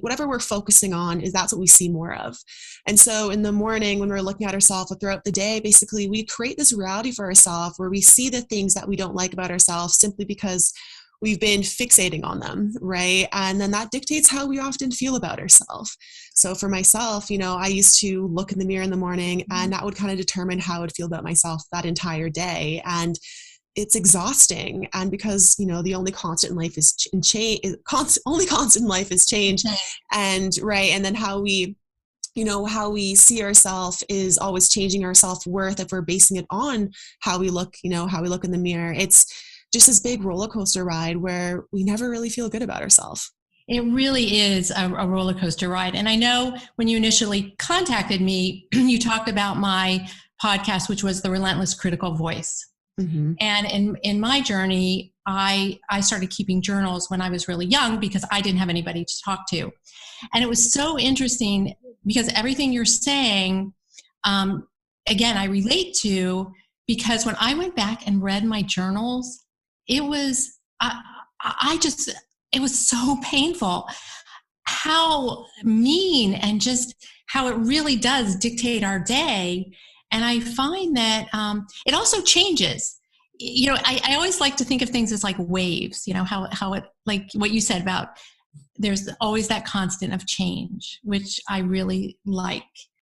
whatever we're focusing on that's what we see more of. And so in the morning when we're looking at ourselves, or throughout the day, basically we create this reality for ourselves where we see the things that we don't like about ourselves simply because we've been fixating on them, right? And then that dictates how we often feel about ourselves. So for myself, I used to look in the mirror in the morning, and that would kind of determine how I would feel about myself that entire day. And it's exhausting. And because, the only constant in life is only constant in life is change. And right. And then how we see ourselves is always changing our self-worth if we're basing it on how we look in the mirror. It's just this big roller coaster ride where we never really feel good about ourselves. It really is a roller coaster ride. And I know when you initially contacted me, you talked about my podcast, which was The Relentless Critical Voice. Mm-hmm. And in my journey, I started keeping journals when I was really young because I didn't have anybody to talk to. And it was so interesting because everything you're saying, again, I relate to, because when I went back and read my journals, it was, it was so painful how mean and just how it really does dictate our day. And I find that it also changes. I always like to think of things as like waves, how it, like what you said about there's always that constant of change, which I really like.